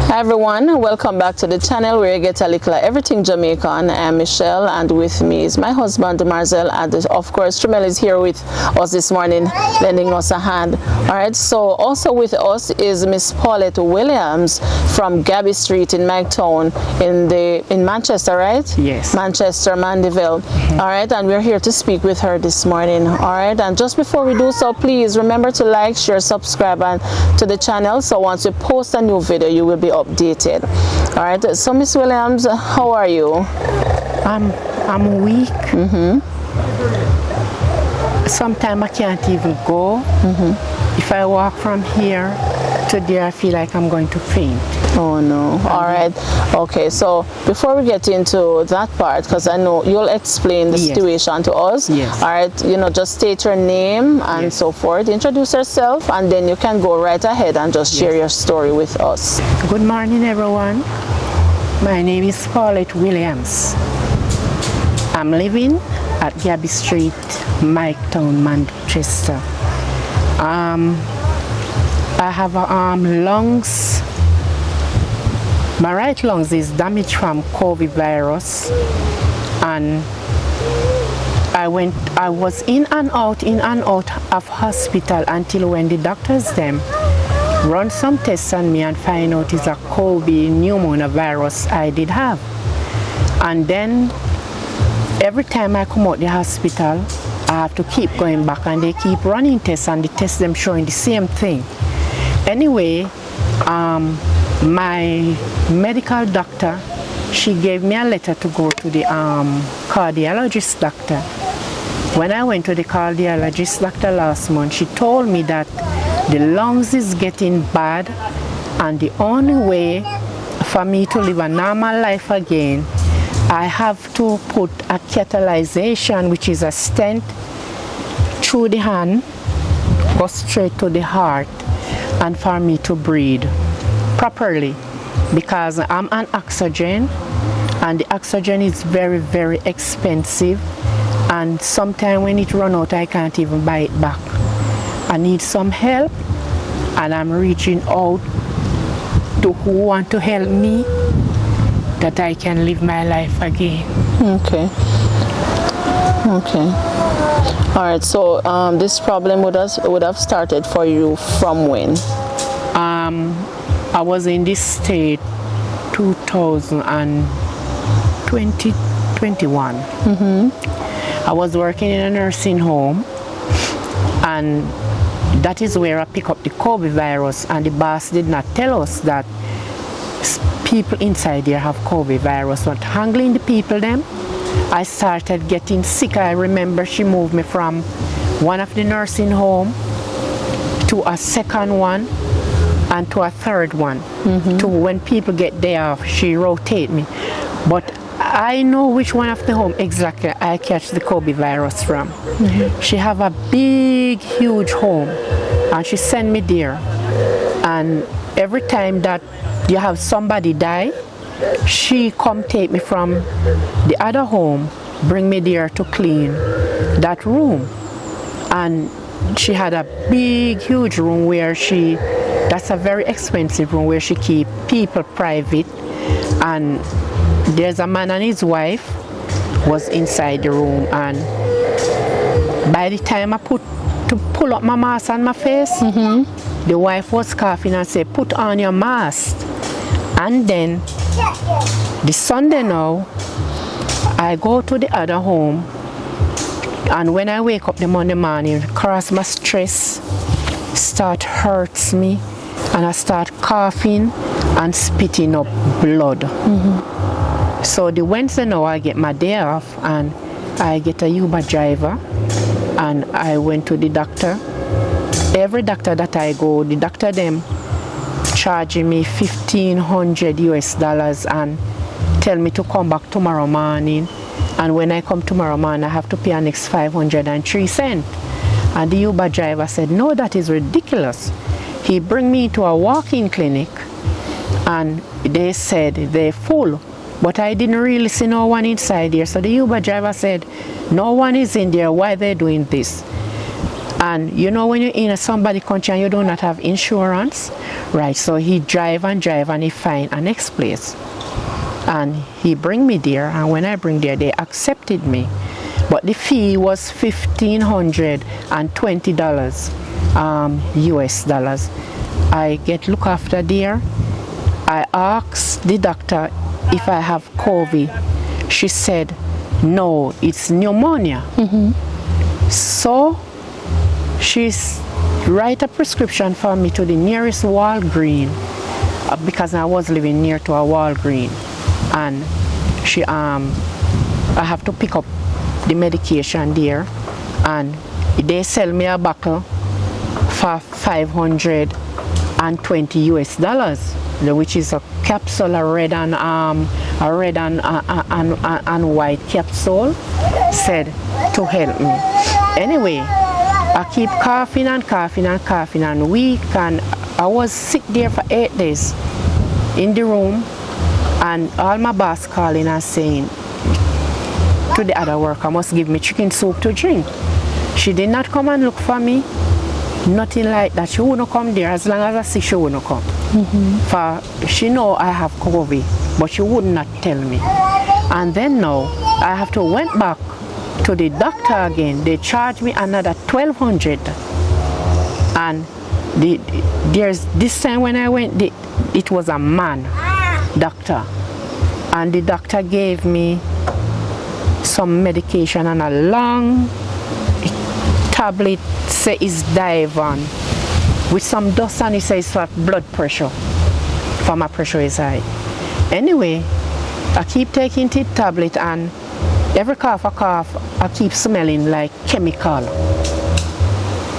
Hi everyone, welcome back to the channel where you get a Likkle Everything Jamaican. I am Michelle and with me is my husband Marcel, and of course Tremel is here with us this morning lending us a hand. Alright, so also with us is Miss Paulette Williams from Gabby Street in Magtown in Manchester, right? Yes. Manchester, Mandeville. Alright, and we're here to speak with her this morning. Alright, and just before we do so, please remember to like, share, subscribe and to the channel, so once we post a new video you will be updated. All right, so Miss Williams, how are you? I'm weak. Sometimes I can't even go. If I walk from here to there, I feel like I'm going to faint. Oh no. All right, okay, so before we get into that part, because I know you'll explain the situation to us. Yes. All right, just state your name and so forth, introduce yourself, and then you can go right ahead and just share your story with us. Good morning everyone, my name is Paulette Williams. I'm living at Gabby Street, Magtown, Manchester. I have lungs. My right lungs is damaged from COVID virus, and I was in and out of hospital until when the doctors them run some tests on me and find out it's a COVID pneumonia virus I did have. And then every time I come out the hospital, I have to keep going back and they keep running tests and the tests them showing the same thing. Anyway, my medical doctor, she gave me a letter to go to the cardiologist doctor. When I went to the cardiologist doctor last month, she told me that the lungs is getting bad and the only way for me to live a normal life again, I have to put a catheterization, which is a stent through the hand, go straight to the heart, and for me to breathe properly, because I'm on oxygen and the oxygen is very, very expensive, and sometimes when it runs out I can't even buy it back. I need some help and I'm reaching out to who want to help me that I can live my life again. Okay. All right, so this problem would have started for you from when? I was in this state 2021. I was working in a nursing home, and that is where I picked up the COVID virus, and the boss did not tell us that people inside there have COVID virus. But handling the people them, I started getting sick. I remember she moved me from one of the nursing home to a second one and to a third one. To when people get day off, she rotate me. But I know which one of the home exactly I catch the COVID virus from. She have a big, huge home, and she send me there. And every time that you have somebody die, she come take me from the other home, bring me there to clean that room. And she had a big, huge room where that's a very expensive room where she keep people private. And there's a man and his wife was inside the room, and by the time I pull up my mask on my face, the wife was coughing and said, "Put on your mask." And then the Sunday now, I go to the other home, and when I wake up the Monday morning, cross my stress start hurts me, and I start coughing and spitting up blood. So the Wednesday now I get my day off and I get a Uber driver, and I went to the doctor. Every doctor that I go, the doctor them charging me $1,500 US and tell me to come back tomorrow morning. And when I come tomorrow morning, I have to pay an next 503 cents. And the Uber driver said, "No, that is ridiculous." He bring me to a walk-in clinic, and they said they're full. But I didn't really see no one inside there. So the Uber driver said, "No one is in there, why they doing this?" And you know when you're in somebody country and you do not have insurance, right? So he drive and he find a next place. And he bring me there, and when I bring there, they accepted me. But the fee was $1,520 US dollars. I get look after there. I asked the doctor if I have COVID. She said, no, it's pneumonia. So she's write a prescription for me to the nearest Walgreens because I was living near to a Walgreens, and she I have to pick up the medication there, and they sell me a bottle for $520 US dollars, which is a capsule, a red and white capsule, said to help me. Anyway, I keep coughing and weak, and I was sick there for 8 days in the room, and all my boss calling and saying to the other worker, must give me chicken soup to drink. She did not come and look for me, nothing like that. She wouldn't come there. As long as I see, she wouldn't come. For she know I have COVID, but she would not tell me. And then now I have to went back to the doctor again. They charged me another $1,200, and there's this time when I went, it was a man doctor, and the doctor gave me some medication and a long tablet, say is Divan, with some dust, and he says for blood pressure, for my pressure is high. Anyway, I keep taking the tablet, and every cough I cough, I keep smelling like chemical.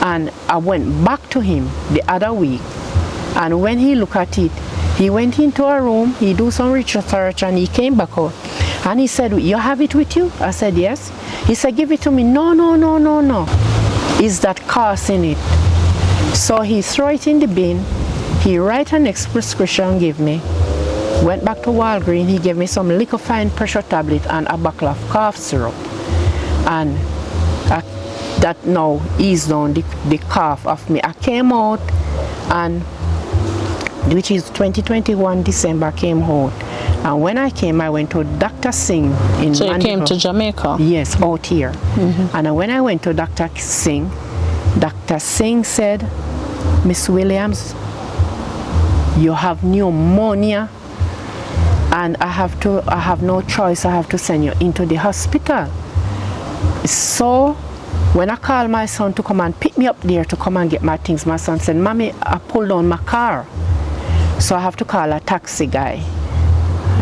And I went back to him the other week, and when he looked at it, he went into a room, he do some research, and he came back out. And he said, you have it with you? I said, yes. He said, give it to me. No. Is that causing it? So he threw it in the bin. He write an next prescription, give me. Went back to Walgreens, he gave me some Likkle fine pressure tablet and a bottle of cough syrup. And that now eased down the cough of me. I came out, and which is 2021 December, came out. And when I came, I went to Dr. Singh in So you Mandeville. came to Jamaica? Yes, out here. And when I went to Dr. Singh said, Miss Williams, you have pneumonia, and I have no choice, I have to send you into the hospital. So when I called my son to come and pick me up there to come and get my things, my son said, Mommy, I pulled down my car. So I have to call a taxi guy.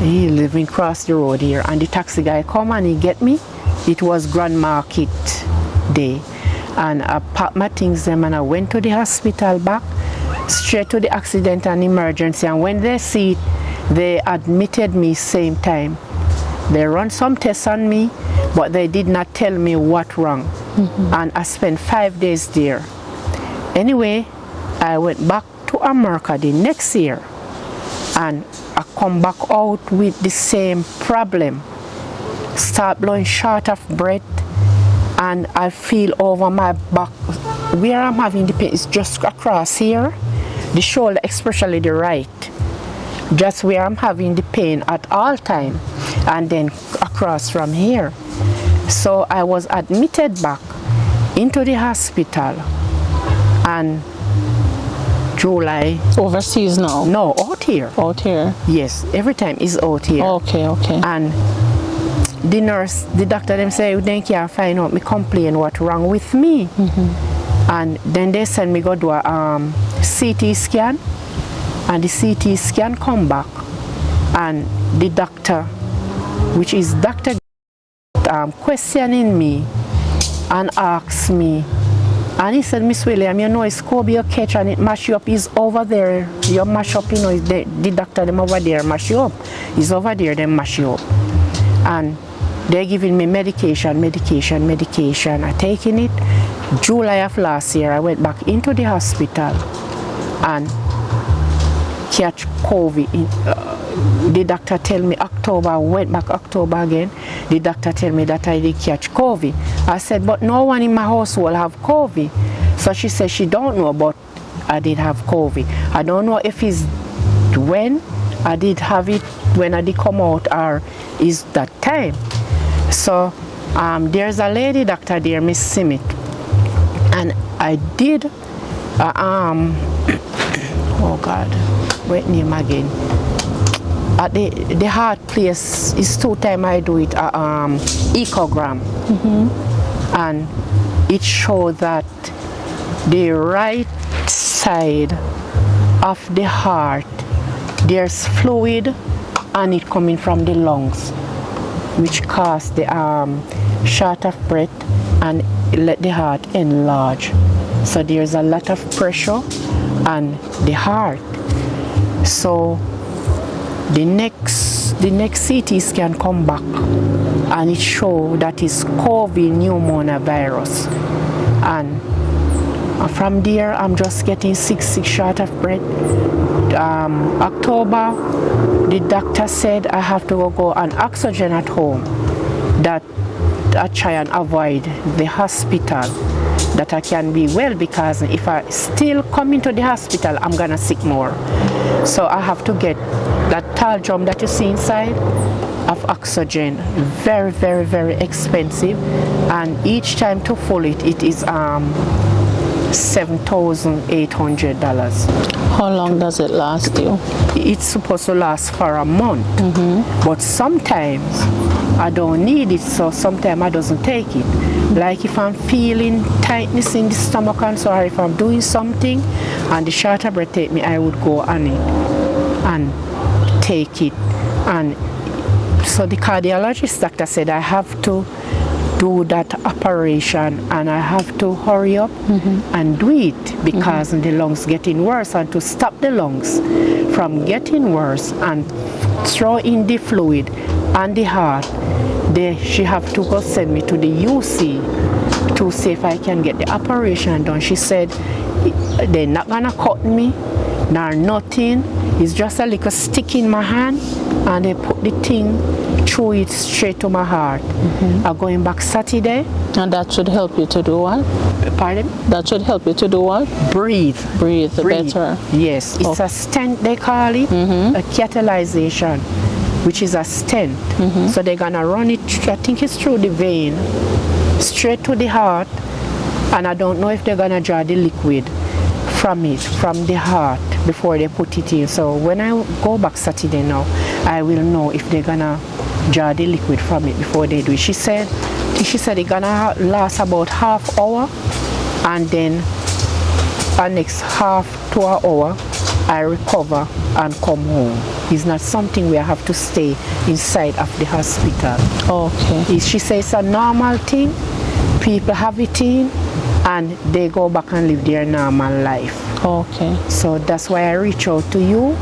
He living across the road here, and the taxi guy come and he get me. It was Grand Market day, and I packed my things them, and I went to the hospital back, straight to the accident and emergency. And when they see it, they admitted me same time. They run some tests on me, but they did not tell me what wrong. And I spent 5 days there. Anyway, I went back to America the next year, and I come back out with the same problem. Start blowing short of breath, and I feel over my back where I'm having the pain is just across here, the shoulder, especially the right, just where I'm having the pain at all time, and then across from here. So I was admitted back into the hospital, and July. Overseas now? No, out here. Out here? Yes, every time is out here. Okay. And the nurse, the doctor, them say they can't find out me complain what wrong with me. And then they send me go do a CT scan, and the CT scan come back, and the doctor, which is Dr. questioning me and asks me, and he said, Miss William, you know it's Kobe you catch and it mash you up, is over there, you mash up, you know, the doctor them over there mash you up, he's over there, they mash you up. And they're giving me medication, I taking it. July of last year, I went back into the hospital and catch COVID. The doctor tell me October, I went back October again. The doctor tell me that I did catch COVID. I said, but no one in my household have COVID. So she said she don't know, but I did have COVID. I don't know if it's when I did have it, when I did come out, or is that time. So there's a lady doctor there, Miss Simit, and I did oh God, what name again? At the heart place is 2 times I do it echogram, and it showed that the right side of the heart there's fluid and it coming from the lungs, which cause the short of breath and let the heart enlarge. So there's a lot of pressure on the heart. So the next CT scan come back and it show that is COVID pneumonia virus, and from there I'm just getting sick short of breath. October the doctor said I have to go on oxygen at home, that I try and avoid the hospital, that I can be well, because if I still come into the hospital I'm gonna sick more. So I have to get that tall drum that you see inside of oxygen, very very very expensive, and each time to fill it is $7,800. How long does it last you? It's supposed to last for a month, but sometimes I don't need it, so sometimes I doesn't take it. Like if I'm feeling tightness in the stomach and so, or if I'm doing something and the shorter breath take me, I would go on it and take it. And so the cardiologist doctor said I have to do that operation and I have to hurry up and do it, because the lungs getting worse, and to stop the lungs from getting worse and throw in the fluid and the heart, she have to go send me to the UC to see if I can get the operation done. She said they're not gonna cut me nor nothing, it's just a little stick in my hand and they put the thing through it straight to my heart. I'm going back Saturday. And that should help you to do what? Pardon? That should help you to do what? Breathe. Breathe better. Yes, it's a stent they call it, a catalyzation, which is a stent. So they're gonna run it, I think it's through the vein, straight to the heart, and I don't know if they're gonna draw the liquid from the heart before they put it in. So when I go back Saturday now, I will know if they're gonna draw the liquid from it before they do it. She said it's gonna last about half hour, and then the next half to an hour I recover and come home. It's not something where I have to stay inside of the hospital. Okay. She says it's a normal thing. People have it in and they go back and live their normal life. Okay. So that's why I reach out to you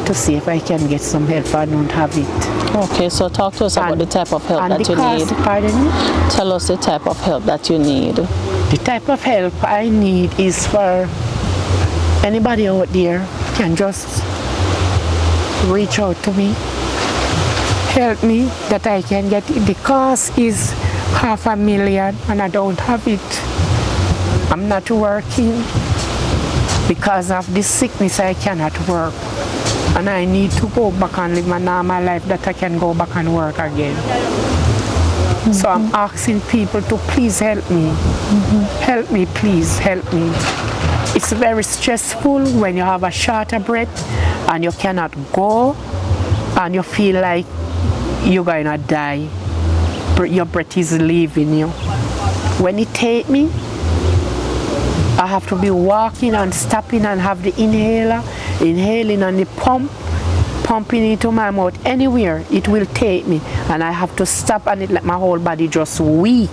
to see if I can get some help. I don't have it. Okay, so talk to us about the type of help that you need. Pardon me? Tell us the type of help that you need. The type of help I need is for anybody out there can just reach out to me, help me that I can get it. The cost is $500,000 and I don't have it. I'm not working because of this sickness. I cannot work and I need to go back and live my normal life, that I can go back and work again. So I'm asking people to please help me. Help me, please help me. It's very stressful when you have a shorter breath and you cannot go and you feel like you're gonna die. Your breath is leaving you. When it takes me, I have to be walking and stopping and have the inhaler, inhaling, and the pumping into my mouth. Anywhere it will take me, and I have to stop and it let my whole body just weak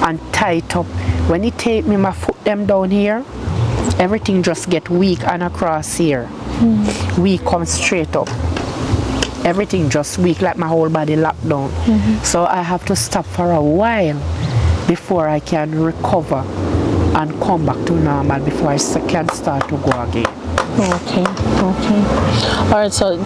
and tight up. When it take me, my foot them down here, everything just get weak and across here. We come straight up. Everything just weak, like my whole body locked down. So I have to stop for a while before I can recover and come back to normal, before I can start to go again. Okay. All right. So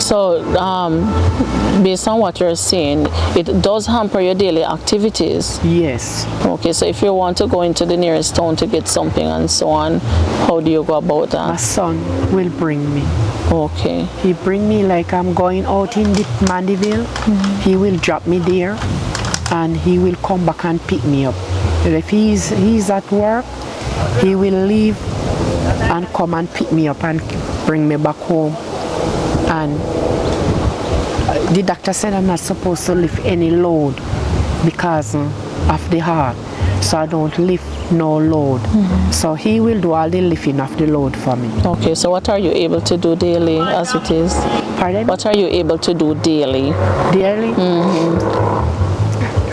based on what you're saying, it does hamper your daily activities. Yes. Okay. So if you want to go into the nearest town to get something and so on, how do you go about My that? son will bring me. Okay. He bring me like I'm going out in the Mandeville. He will drop me there, and he will come back and pick me up. And if he's at work, he will leave and come and pick me up and bring me back home. And the doctor said I'm not supposed to lift any load because of the heart, so I don't lift no load. So he will do all the lifting of the load for me. Okay. So what are you able to do daily as it is? Pardon? What are you able to do daily? Daily?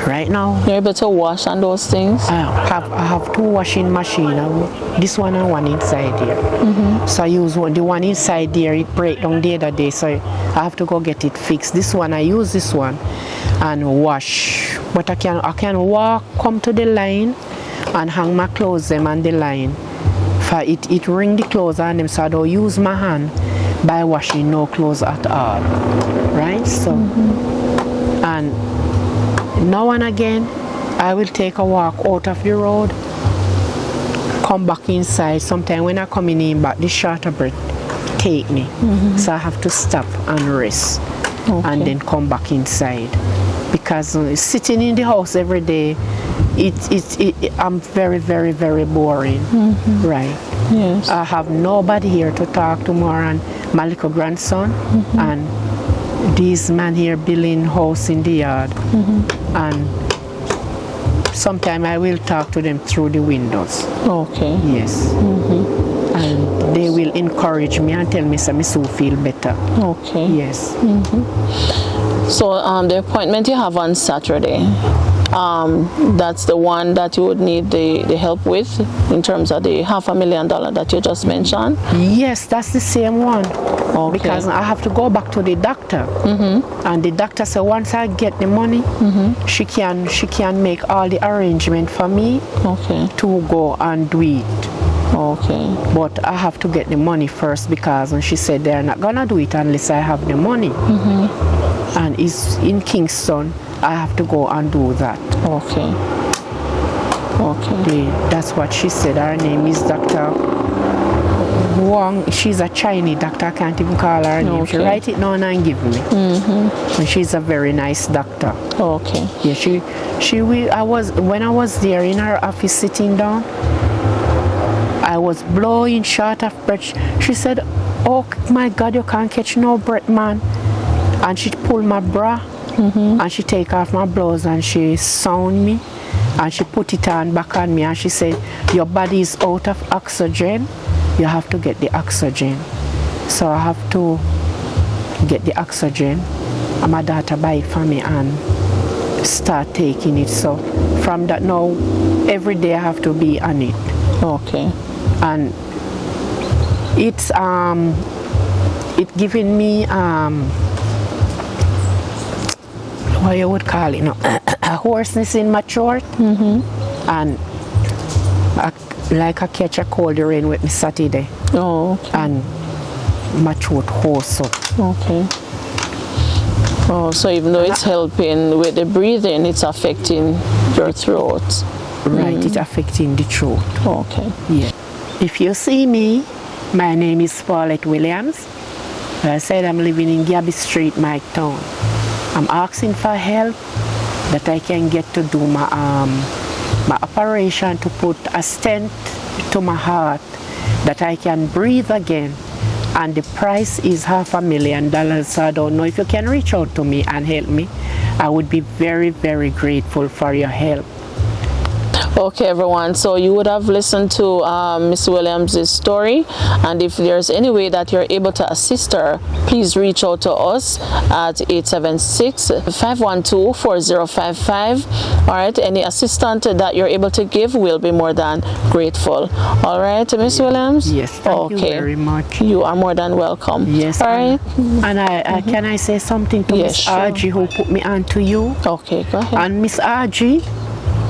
Right now, You're able to wash and those things? I have two washing machines. This one and one inside here. So I use the one inside there. It break down the other day, so I have to go get it fixed. This one I use this one and wash. But I can walk, come to the line, and hang my clothes them on the line. For it wring the clothes on them, so I don't use my hand by washing no clothes at all. Right? So and now and again, I will take a walk out of the road, come back inside. Sometimes when I come in back, the shorter breath take me. So I have to stop and rest and then come back inside. Because sitting in the house every day, I'm very, very, very boring. Right. Yes. I have nobody here to talk to more and my little grandson and these men here building house in the yard. And sometimes I will talk to them through the windows. Okay. Yes. And they will encourage me and tell me so I soon feel better. Okay. Yes. So the appointment you have on Saturday, that's the one that you would need the help with in terms of the $500,000 that you just mentioned? Yes, that's the same one. Okay. Because I have to go back to the doctor. And the doctor said once I get the money, she can make all the arrangement for me to go and do it. Okay. But I have to get the money first because she said they're not gonna do it unless I have the money. And it's in Kingston. I have to go and do that. Okay. Okay. That's what she said. Her name is Dr. Wong. She's a Chinese doctor. I can't even call her name. Okay. She write it down and give me. And she's a very nice doctor. Okay. Yeah, she will. When I was there in her office sitting down, I was blowing short of breath. She said, "Oh my God, you can't catch no breath, man." And she pulled my bra and she take off my blouse and she sound me and she put it on back on me and she said, "Your body is out of oxygen. You have to get the oxygen." So I have to get the oxygen and my daughter buy it for me and start taking it. So from that now, every day I have to be on it. Okay. And it's it giving me what you would call it, a hoarseness in my throat, and like I catch a cold rain with me Saturday. Oh, okay. And my throat hoarse up. Okay. Oh, so even though it's helping with the breathing, it's affecting your throat. Right, it's affecting the throat. Okay. Yeah. If you see me, my name is Paulette Williams. I said I'm living in Gabby Street, Mike Town. I'm asking for help that I can get to do my operation to put a stent to my heart, that I can breathe again. And the price is $500,000, so I don't know if you can reach out to me and help me. I would be very, very grateful for your help. Okay, everyone, so you would have listened to Miss Williams' story, and if there's any way that you're able to assist her, please reach out to us at 876-512-4055. All right, any assistance that you're able to give, we'll be more than grateful. All right, Miss Williams? Yes, thank you very much. You are more than welcome. Yes. All right. And can I say something to Miss Argy who put me on to you? Okay, go ahead. And Miss Argy,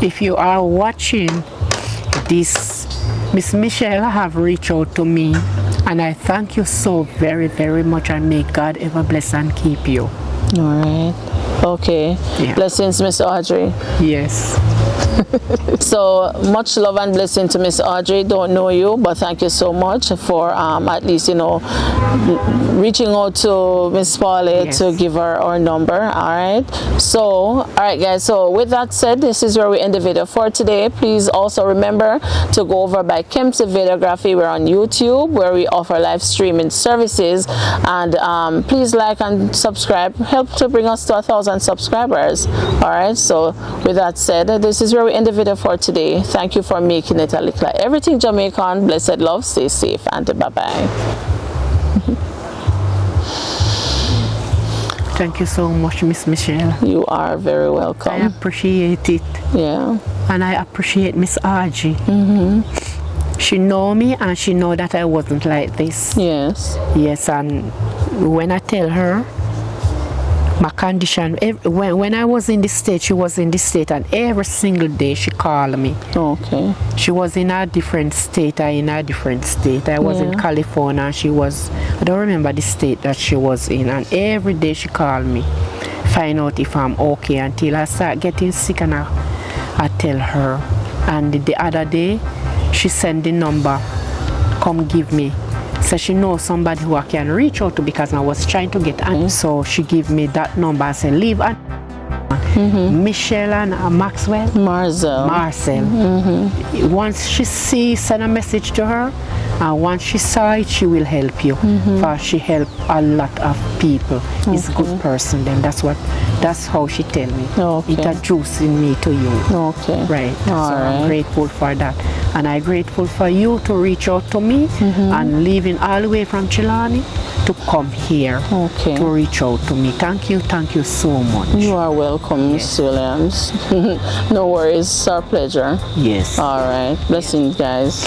if you are watching this, Miss Michelle have reached out to me And I thank you so very, very much, and may God ever bless and keep you. All right. Okay. Yeah. Blessings, Miss Audrey. Yes. So much love and blessing to Miss Audrey. Don't know you, but thank you so much for at least, you know, reaching out to Miss Paulette to give her our number. All right. So, all right, guys. So with that said, this is where we end the video for today. Please also remember to go over by Kempsey Videography. We're on YouTube, where we offer live streaming services. And please like and subscribe. Help to bring us to 1,000 subscribers. All right. So with that said, this is where we end the video for today. Thank you for making it a Likkle Everything Jamaican. Blessed love, stay safe, and bye-bye. Thank you so much, Miss Michelle. You are very welcome. I appreciate it. Yeah. And I appreciate Miss Audrey. She know me, and she know that I wasn't like this. Yes. Yes, and when I tell her my condition, when I was in the state, she was in the state, and every single day she called me. Okay. She was in a different state, I in a different state. I was in California, and she was, I don't remember the state that she was in, and every day she called me, find out if I'm okay, until I start getting sick, and I tell her. And the other day, she sent the number, come give me. So she knows somebody who I can reach out to, because I was trying to get on. So she gave me that number and said, leave on Michelle and Maxwell. Marcel. Once she send a message to her, and once she saw it, she will help you. For she helped a lot of people. Is a good person. Then that's how she tell me. Introducing me to you. Okay. Right. So I'm grateful for that. And I'm grateful for you to reach out to me and leaving all the way from Chilani to come here to reach out to me. Thank you so much. You are welcome, Miss Williams. No worries, it's our pleasure. Yes. All right. Blessings, guys.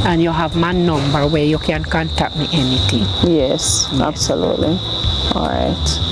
And you have my number where you can contact me anything. Yes, absolutely. All right.